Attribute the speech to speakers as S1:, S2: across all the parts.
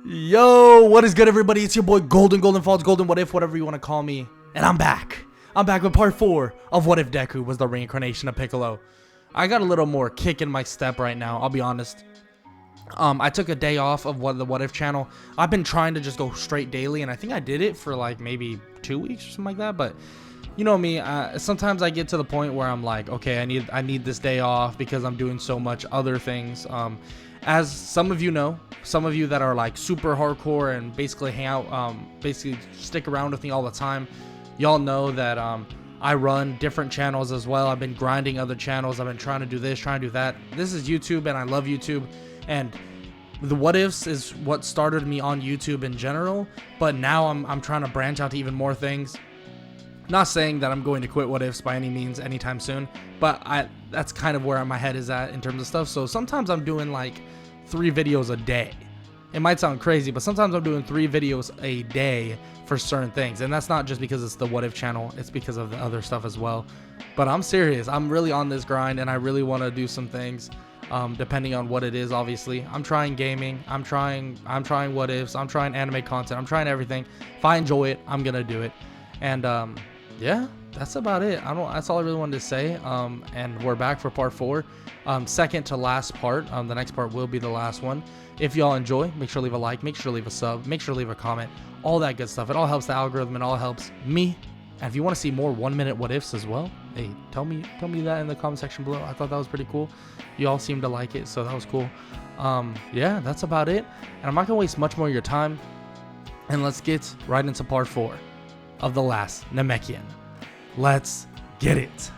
S1: Yo, what is good, everybody? It's your boy Golden Falls, Golden What If, whatever you want to call me. And I'm back. I'm back with part 4 of What If Deku was the reincarnation of Piccolo. I got a little more kick in my step right now, I'll be honest. I took a day off of the What If channel. I've been trying to just go straight daily, and I think I did it for like maybe 2 weeks or something like that. But you know me, sometimes I get to the point where I'm like, okay, I need this day off because I'm doing so much other things. As some of you know, some of you that are like super hardcore and basically hang out, basically stick around with me all the time, y'all know that I run different channels as well. I've been grinding other channels. I've been trying to do this, trying to do that. This is YouTube, and I love YouTube. And the What Ifs is what started me on YouTube in general. But now I'm trying to branch out to even more things. Not saying that I'm going to quit What Ifs by any means anytime soon, but that's kind of where my head is at in terms of stuff. So sometimes I'm doing like 3 videos a day. It might sound crazy, but sometimes I'm doing 3 videos a day for certain things. And that's not just because it's the What If channel, it's because of the other stuff as well. But I'm serious. I'm really on this grind, and I really want to do some things, depending on what it is. Obviously, I'm trying gaming, I'm trying What Ifs, I'm trying anime content, I'm trying everything. If I enjoy it, I'm gonna do it. And yeah, that's about it. That's all I really wanted to say. And we're back for part 4, second to last part. The next part will be the last one. If y'all enjoy, make sure to leave a like, make sure to leave a sub, make sure to leave a comment, all that good stuff. It all helps the algorithm, and all helps me. And if you want to see more 1-minute What Ifs as well, hey, tell me that in the comment section below. I thought that was pretty cool. You all seem to like it, so that was cool. Yeah, that's about it. And I'm not gonna waste much more of your time. And let's get right into part 4 of the last Namekian. Let's get it.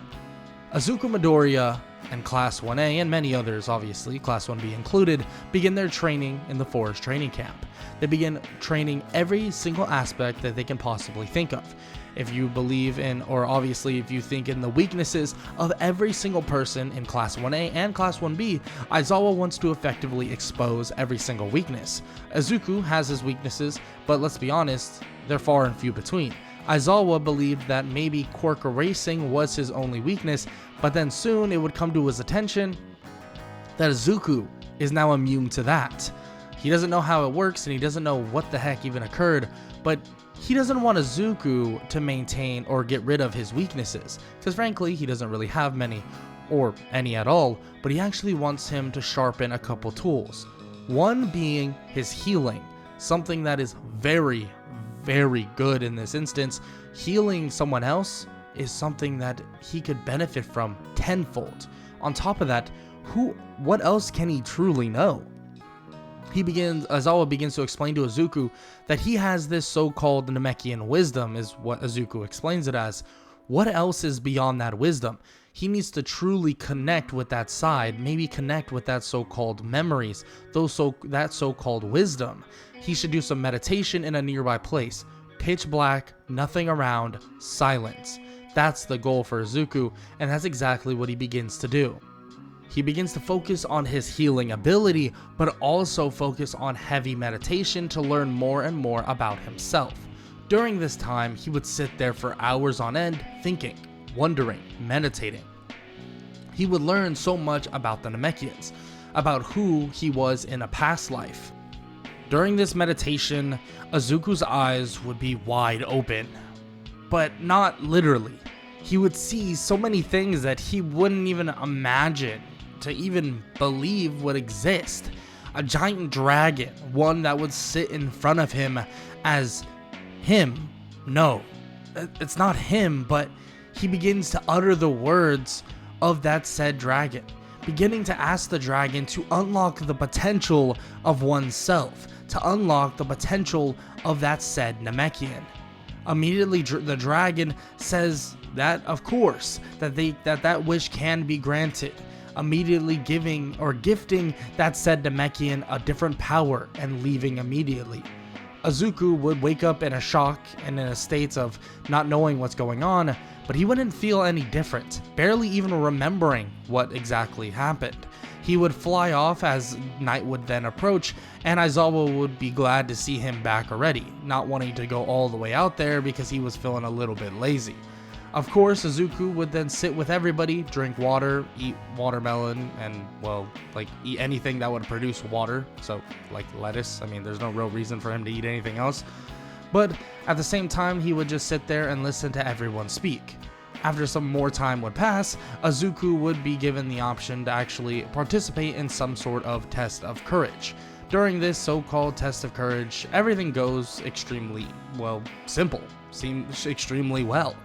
S1: Izuku Midoriya and Class 1A, and many others, obviously, Class 1B included, begin their training in the forest training camp. They begin training every single aspect that they can possibly think of. If you believe in, or obviously if you think in the weaknesses of every single person in Class 1A and Class 1B, Aizawa wants to effectively expose every single weakness. Izuku has his weaknesses, but let's be honest, they're far and few between. Aizawa believed that maybe quirk erasing was his only weakness, but then soon it would come to his attention that Izuku is now immune to that. He doesn't know how it works, and he doesn't know what the heck even occurred, but he doesn't want Izuku to maintain or get rid of his weaknesses, because frankly, he doesn't really have many, or any at all, but he actually wants him to sharpen a couple tools. One being his healing, something that is very, very good in this instance. Healing someone else is something that he could benefit from tenfold. On top of that, what else can he truly know? Aizawa begins to explain to Izuku that he has this so-called Namekian wisdom, is what Izuku explains it as. What else is beyond that wisdom? He needs to truly connect with that side, maybe connect with that so-called memories, that so-called wisdom. He should do some meditation in a nearby place. Pitch black, nothing around, silence. That's the goal for Izuku, and that's exactly what he begins to do. He begins to focus on his healing ability, but also focus on heavy meditation to learn more and more about himself. During this time, he would sit there for hours on end, thinking, wondering, meditating. He would learn so much about the Namekians, about who he was in a past life. During this meditation, Izuku's eyes would be wide open, but not literally. He would see so many things that he wouldn't even imagine to even believe would exist. A giant dragon, one that would sit in front of him as him. No, it's not him, but he begins to utter the words of that said dragon, beginning to ask the dragon to unlock the potential of oneself, to unlock the potential of that said Namekian. Immediately, the dragon says that, of course, that wish can be granted, immediately giving or gifting that said Namekian a different power and leaving immediately. Izuku would wake up in a shock and in a state of not knowing what's going on, but he wouldn't feel any different, barely even remembering what exactly happened. He would fly off as night would then approach, and Aizawa would be glad to see him back already, not wanting to go all the way out there because he was feeling a little bit lazy. Of course, Izuku would then sit with everybody, drink water, eat watermelon, and, well, like, eat anything that would produce water. So, like lettuce. I mean, there's no real reason for him to eat anything else. But at the same time, he would just sit there and listen to everyone speak. After some more time would pass, Izuku would be given the option to actually participate in some sort of test of courage. During this so-called test of courage, everything goes extremely, well, simple. Seems extremely well.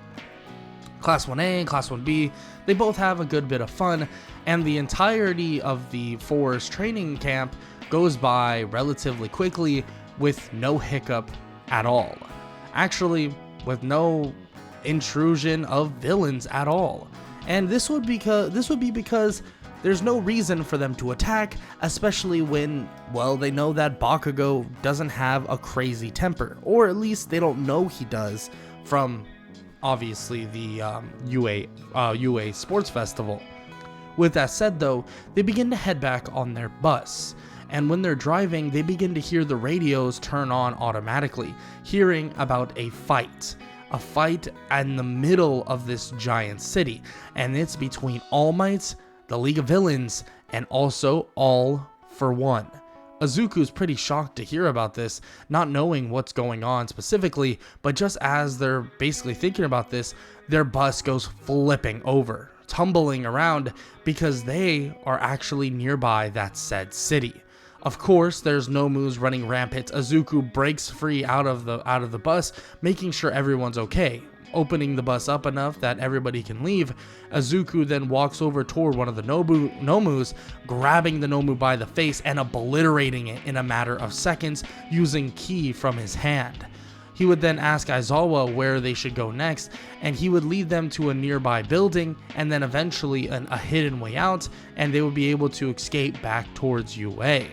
S1: Class 1A and Class 1B, they both have a good bit of fun, and the entirety of the forest training camp goes by relatively quickly with no hiccup at all. Actually, with no intrusion of villains at all. And this would be because there's no reason for them to attack, especially when, well, they know that Bakugo doesn't have a crazy temper, or at least they don't know he does from obviously the UA Sports Festival. With that said though, they begin to head back on their bus, and when they're driving, they begin to hear the radios turn on automatically, hearing about a fight in the middle of this giant city, and it's between All Might, the League of Villains, and also All for One. Izuku's pretty shocked to hear about this, not knowing what's going on specifically, but just as they're basically thinking about this, their bus goes flipping over, tumbling around because they are actually nearby that said city. Of course, there's Nomu's running rampant. Izuku breaks free out of the bus, making sure everyone's okay. Opening the bus up enough that everybody can leave, Izuku then walks over toward one of the Nomus, grabbing the Nomu by the face and obliterating it in a matter of seconds using ki from his hand. He would then ask Aizawa where they should go next, and he would lead them to a nearby building and then eventually a hidden way out, and they would be able to escape back towards UA.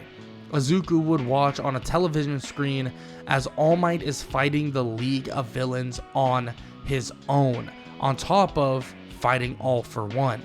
S1: Izuku would watch on a television screen as All Might is fighting the League of Villains on his own, on top of fighting All for One.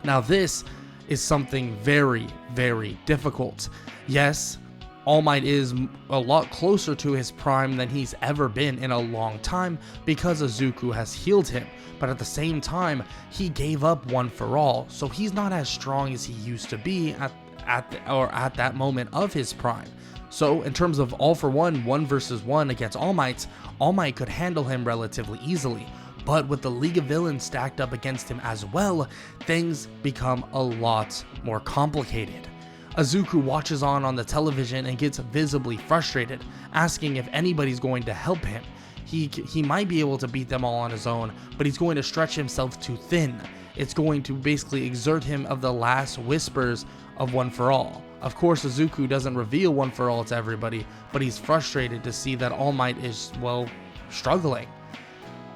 S1: Now this is something very, very difficult. Yes, All Might is a lot closer to his prime than he's ever been in a long time because Izuku has healed him, but at the same time, he gave up One for All, so he's not as strong as he used to be at that moment of his prime. So in terms of All for One, 1 versus 1 against All Might could handle him relatively easily. But with the League of Villains stacked up against him as well, things become a lot more complicated. Izuku watches on the television and gets visibly frustrated, asking if anybody's going to help him. He might be able to beat them all on his own, but he's going to stretch himself too thin. It's going to basically exert him of the last whispers of One for All. Of course, Izuku doesn't reveal One for All to everybody, but he's frustrated to see that All Might is, well, struggling.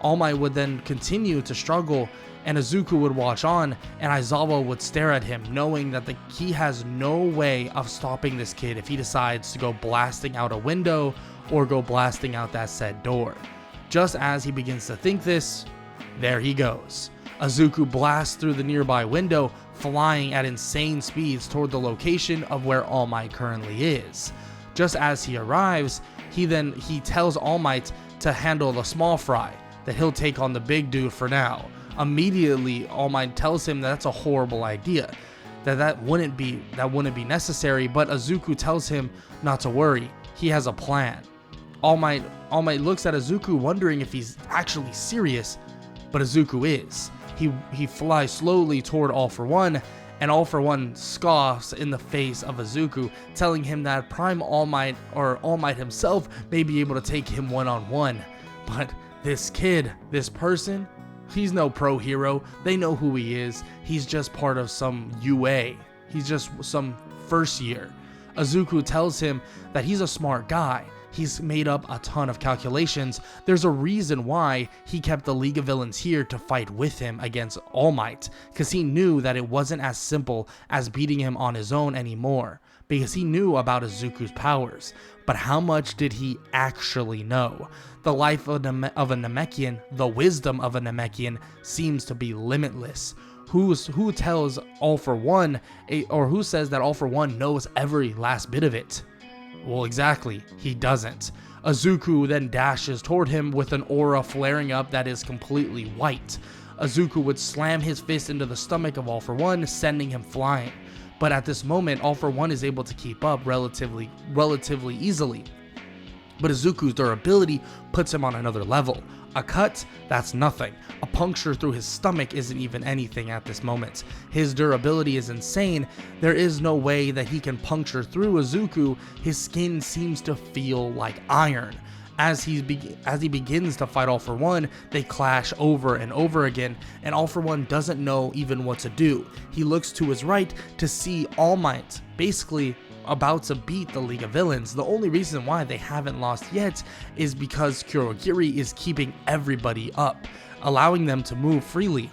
S1: All Might would then continue to struggle, and Izuku would watch on, and Aizawa would stare at him, knowing that he has no way of stopping this kid if he decides to go blasting out a window or go blasting out that said door. Just as he begins to think this, there he goes. Izuku blasts through the nearby window, flying at insane speeds toward the location of where All Might currently is. Just as he arrives, he tells All Might to handle the small fry, that he'll take on the big dude for now. Immediately, All Might tells him that's a horrible idea, that wouldn't be necessary, but Izuku tells him not to worry, he has a plan. All Might looks at Izuku wondering if he's actually serious, but Izuku is. He flies slowly toward All for One, and All for One scoffs in the face of Izuku, telling him that Prime All Might, or All Might himself, may be able to take him one-on-one. But this kid, this person, he's no pro hero. They know who he is. He's just part of some UA. He's just some first year. Izuku tells him that he's a smart guy. He's made up a ton of calculations. There's a reason why he kept the League of Villains here to fight with him against All Might, because he knew that it wasn't as simple as beating him on his own anymore, because he knew about Izuku's powers. But how much did he actually know? The life of a Namekian, the wisdom of a Namekian, seems to be limitless. Who tells All for One, or who says that All for One knows every last bit of it? Well, exactly, he doesn't. Izuku then dashes toward him with an aura flaring up that is completely white. Izuku would slam his fist into the stomach of All For One, sending him flying. But at this moment, All For One is able to keep up relatively easily. But Izuku's durability puts him on another level. A cut? That's nothing. A puncture through his stomach isn't even anything at this moment. His durability is insane. There is no way that he can puncture through Izuku. His skin seems to feel like iron. As he begins to fight All For One, they clash over and over again, and All For One doesn't know even what to do. He looks to his right to see All Might basically about to beat the League of Villains. The only reason why they haven't lost yet is because Kurogiri is keeping everybody up, allowing them to move freely.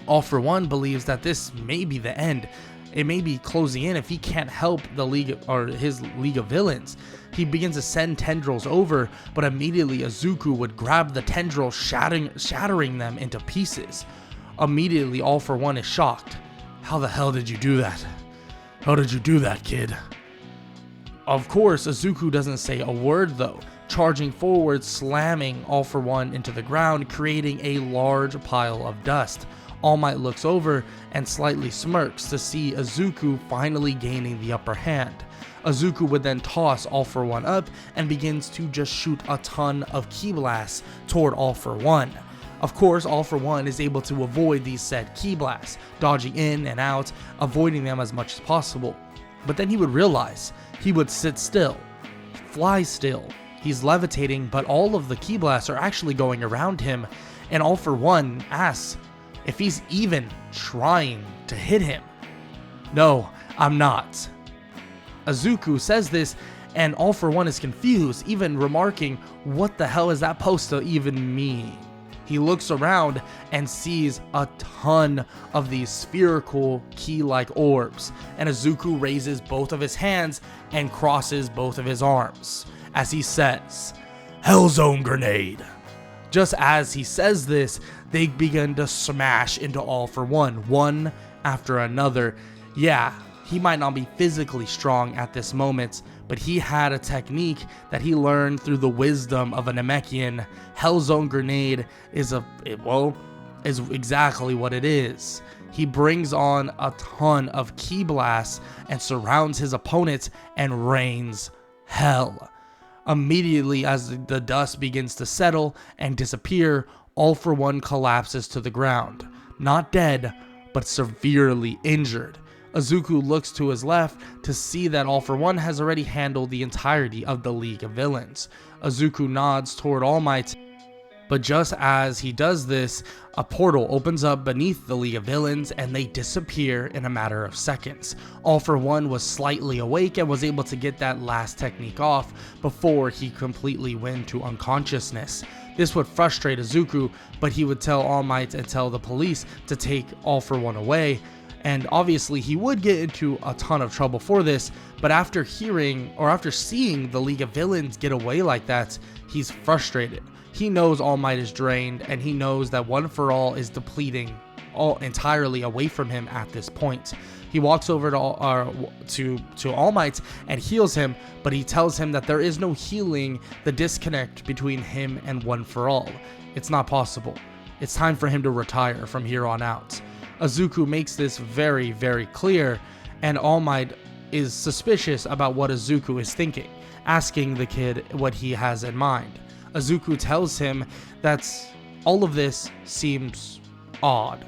S1: All For One believes that this may be the end. It may be closing in if he can't help the League or his League of Villains. He begins to send tendrils over, but immediately Izuku would grab the tendrils, shattering them into pieces. Immediately, All For One is shocked. How the hell did you do that? How did you do that, kid? Of course, Izuku doesn't say a word though, charging forward, slamming All For One into the ground, creating a large pile of dust. All Might looks over and slightly smirks to see Izuku finally gaining the upper hand. Izuku would then toss All For One up and begins to just shoot a ton of ki blasts toward All For One. Of course, All For One is able to avoid these said ki blasts, dodging in and out, avoiding them as much as possible. But then he would realize he would sit still, fly still. He's levitating, but all of the ki blasts are actually going around him, and All For One asks if he's even trying to hit him. No, I'm not. Izuku says this, and All For One is confused, even remarking, what the hell is that supposed to even mean? He looks around and sees a ton of these spherical key-like orbs, and Izuku raises both of his hands and crosses both of his arms as he says, Hellzone Grenade. Just as he says this, they begin to smash into All For one after another. Yeah, he might not be physically strong at this moment, but he had a technique that he learned through the wisdom of a Namekian. Hellzone Grenade is exactly what it is. He brings on a ton of ki blasts and surrounds his opponent and rains hell. Immediately as the dust begins to settle and disappear, All For One collapses to the ground. Not dead, but severely injured. Izuku looks to his left to see that All For One has already handled the entirety of the League of Villains. Izuku nods toward All Might, but just as he does this, a portal opens up beneath the League of Villains and they disappear in a matter of seconds. All For One was slightly awake and was able to get that last technique off before he completely went to unconsciousness. This would frustrate Izuku, but he would tell All Might and tell the police to take All For One away. And obviously he would get into a ton of trouble for this, but after seeing the League of Villains get away like that, he's frustrated. He knows All Might is drained, and he knows that One For All is depleting entirely away from him at this point. He walks over to All Might and heals him, but he tells him that there is no healing the disconnect between him and One For All. It's not possible. It's time for him to retire from here on out. Izuku makes this very, very clear, and All Might is suspicious about what Izuku is thinking, asking the kid what he has in mind. Izuku tells him that all of this seems odd,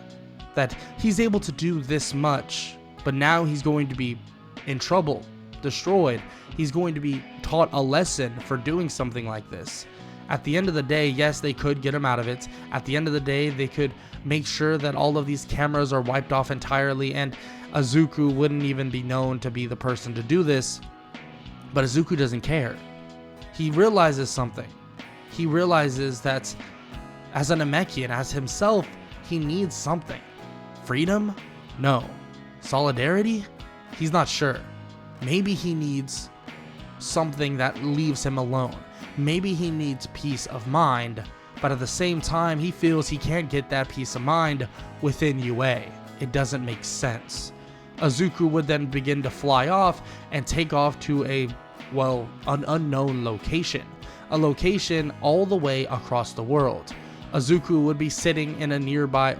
S1: that he's able to do this much, but now he's going to be in trouble, destroyed. He's going to be taught a lesson for doing something like this. At the end of the day, yes, they could get him out of it. At the end of the day, they could make sure that all of these cameras are wiped off entirely, and Izuku wouldn't even be known to be the person to do this. But Izuku doesn't care. He realizes something. He realizes that as a Namekian, as himself, he needs something. Freedom? No. Solidarity? He's not sure. Maybe he needs something that leaves him alone. Maybe he needs peace of mind, but at the same time, he feels he can't get that peace of mind within UA. It doesn't make sense. Izuku would then begin to fly off and take off to a an unknown location, a location all the way across the world. Izuku would be sitting in a nearby,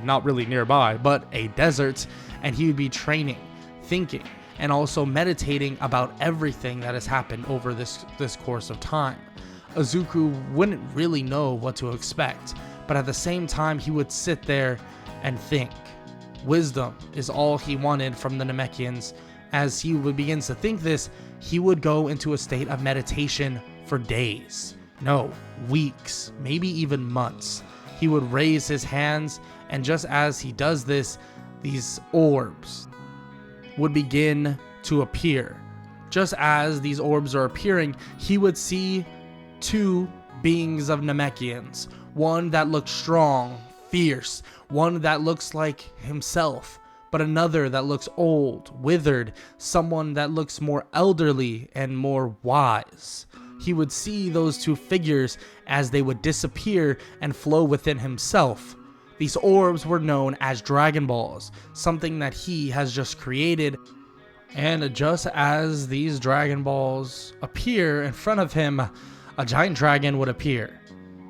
S1: not really nearby, but a desert, and he would be training, thinking, and also meditating about everything that has happened over this course of time. Izuku wouldn't really know what to expect, but at the same time he would sit there and think. Wisdom is all he wanted from the Namekians. As he begins to think this, he would go into a state of meditation for days. No, weeks, maybe even months. He would raise his hands, and just as he does this, these orbs would begin to appear. Just as these orbs are appearing, he would see two beings of Namekians. One that looks strong, fierce, one that looks like himself, but another that looks old, withered, someone that looks more elderly and more wise. He would see those two figures as they would disappear and flow within himself. These orbs were known as Dragon Balls, something that he has just created. And just as these Dragon Balls appear in front of him, a giant dragon would appear,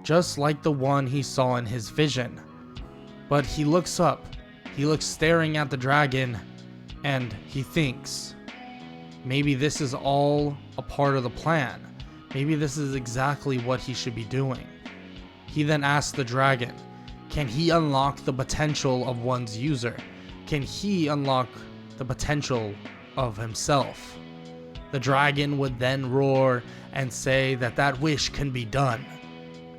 S1: just like the one he saw in his vision. But he looks up, he looks staring at the dragon, and he thinks, maybe this is all a part of the plan. Maybe this is exactly what he should be doing. He then asks the dragon, can he unlock the potential of one's user? Can he unlock the potential of himself? The dragon would then roar and say that that wish can be done,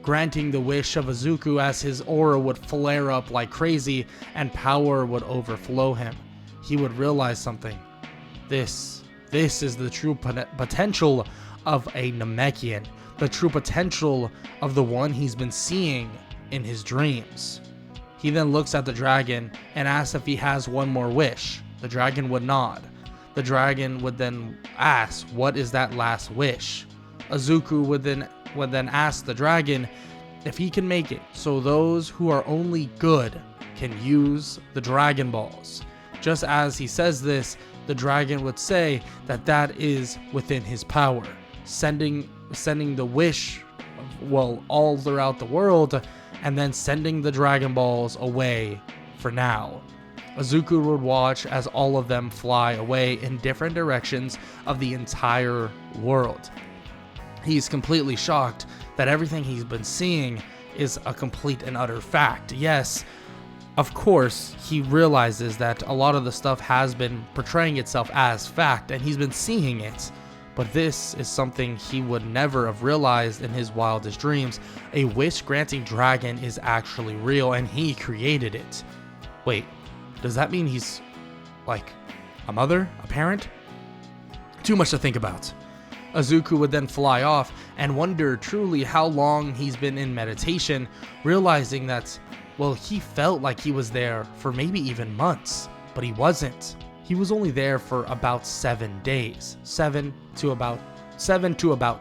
S1: granting the wish of Izuku as his aura would flare up like crazy and power would overflow him. He would realize something. This is the true potential of a Namekian, the true potential of the one he's been seeing in his dreams. He then looks at the dragon and asks if he has one more wish. The dragon would nod. The dragon would then ask, what is that last wish? Izuku would then ask the dragon if he can make it so those who are only good can use the Dragon Balls. Just as he says this, the dragon would say that that is within his power, sending the wish, all throughout the world, and then sending the Dragon Balls away for now. Izuku would watch as all of them fly away in different directions of the entire world. He's completely shocked that everything he's been seeing is a complete and utter fact. Yes, of course, he realizes that a lot of the stuff has been portraying itself as fact, and he's been seeing it. But this is something he would never have realized in his wildest dreams. A wish-granting dragon is actually real, and he created it. Wait, does that mean he's, like, a mother? A parent? Too much to think about. Izuku would then fly off and wonder truly how long he's been in meditation, realizing that, he felt like he was there for maybe even months, but he wasn't. He was only there for about 7 days. 7 to about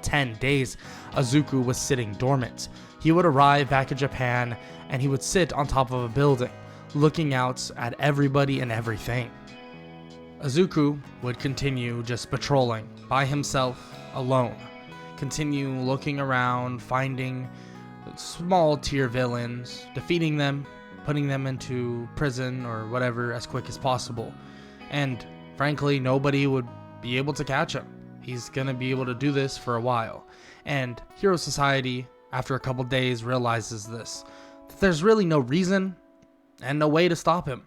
S1: 10 days, Izuku was sitting dormant. He would arrive back in Japan, and he would sit on top of a building, looking out at everybody and everything. Izuku would continue just patrolling by himself, alone. Continue looking around, finding small tier villains, defeating them, putting them into prison or whatever as quick as possible. And frankly, nobody would be able to catch him. He's gonna be able to do this for a while. And Hero Society, after a couple days, realizes this, that there's really no reason and no way to stop him.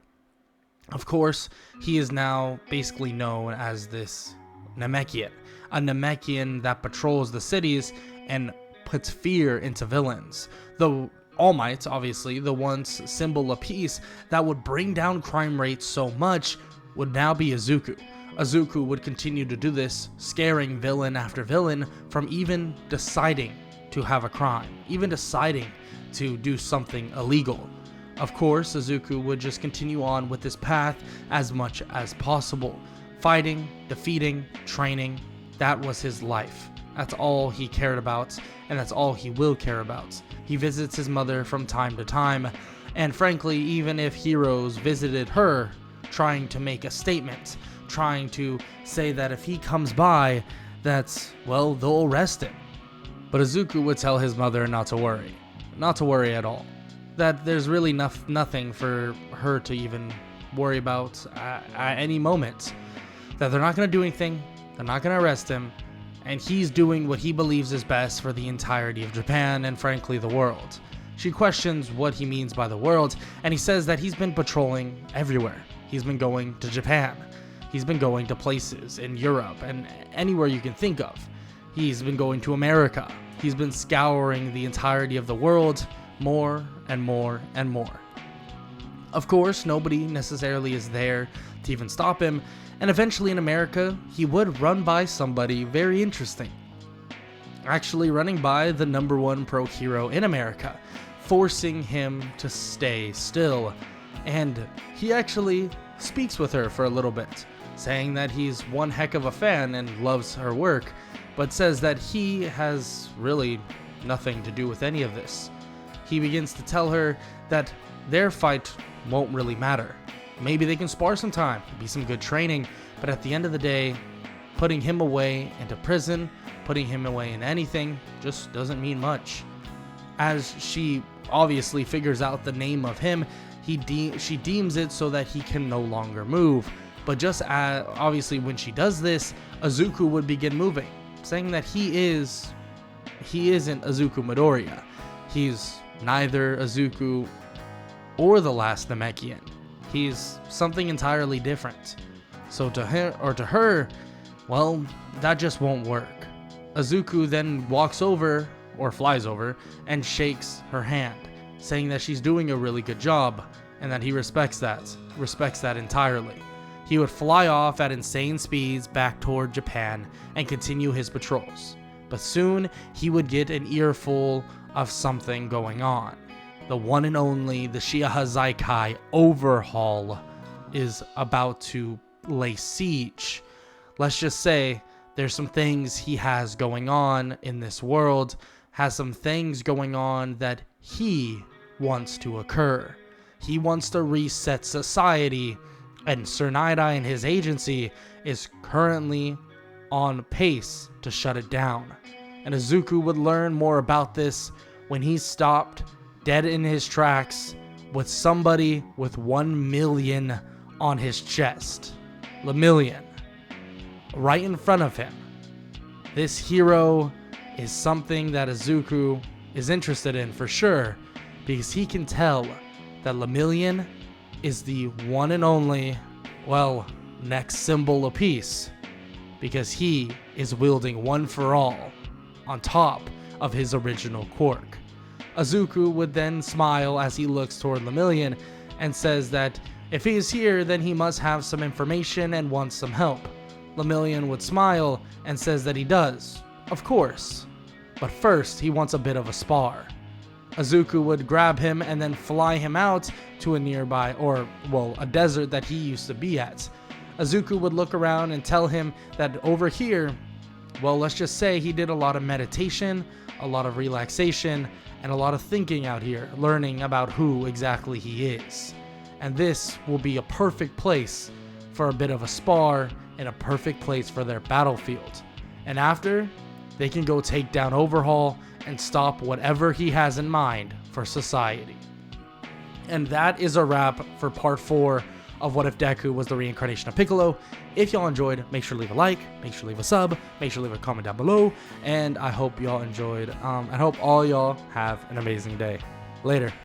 S1: Of course, he is now basically known as this Namekian, a Namekian that patrols the cities and puts fear into villains. The All Might, obviously, the once symbol of peace that would bring down crime rates so much, would now be Izuku. Izuku would continue to do this, scaring villain after villain from even deciding to have a crime, even deciding to do something illegal. Of course, Izuku would just continue on with this path as much as possible. Fighting, defeating, training, that was his life. That's all he cared about, and that's all he will care about. He visits his mother from time to time, and frankly, even if heroes visited her, trying to make a statement, trying to say that if he comes by, that, well, they'll arrest him. But Izuku would tell his mother not to worry at all, that there's really nothing for her to even worry about at any moment, that they're not going to do anything, they're not going to arrest him, and he's doing what he believes is best for the entirety of Japan and frankly the world. She questions what he means by the world, and he says that he's been patrolling everywhere. He's been going to Japan, he's been going to places in Europe and anywhere you can think of. He's been going to America. He's been scouring the entirety of the world more and more and more. Of course, nobody necessarily is there to even stop him, and eventually in America, he would run by somebody very interesting. Actually running by the #1 pro hero in America, forcing him to stay still. And he actually speaks with her for a little bit, saying that he's one heck of a fan and loves her work, but says that he has really nothing to do with any of this. He begins to tell her that their fight won't really matter. Maybe they can spar sometime, be some good training, but at the end of the day, putting him away into prison, putting him away in anything, just doesn't mean much. As she obviously figures out the name of him, she deems it so that he can no longer move. But just obviously when she does this, Izuku would begin moving, saying that he isn't Izuku Midoriya. He's neither Izuku or the last Namekian. He's something entirely different. So to her, well, that just won't work. Izuku then walks over, or flies over, and shakes her hand, saying that she's doing a really good job, and that he respects that entirely. He would fly off at insane speeds back toward Japan and continue his patrols. But soon, he would get an earful of something going on. The one and only, the Shiahazaikai overhaul is about to lay siege. Let's just say there's some things he has going on in this world, has some things going on that he wants to occur. He wants to reset society, and Sir Night-Eye and his agency is currently on pace to shut it down. And Izuku would learn more about this when he stopped dead in his tracks with somebody with 1 million on his chest. Lemillion. Right in front of him. This hero is something that Izuku is interested in for sure, because he can tell that Lemillion is the one and only, well, next symbol of peace, because he is wielding one for all on top of his original quirk. Izuku would then smile as he looks toward Lemillion and says that if he is here, then he must have some information and wants some help. Lemillion would smile and says that he does, of course, but first he wants a bit of a spar. Izuku would grab him and then fly him out to a nearby, a desert that he used to be at. Izuku would look around and tell him that over here, well, let's just say he did a lot of meditation, a lot of relaxation, and a lot of thinking out here, learning about who exactly he is. And this will be a perfect place for a bit of a spar and a perfect place for their battlefield. And after, they can go take down Overhaul and stop whatever he has in mind for society. And that is a wrap for part 4 of What If Deku Was the Reincarnation of Piccolo. If y'all enjoyed, make sure to leave a like, make sure to leave a sub, make sure to leave a comment down below, and I hope y'all enjoyed. I hope all y'all have an amazing day. Later.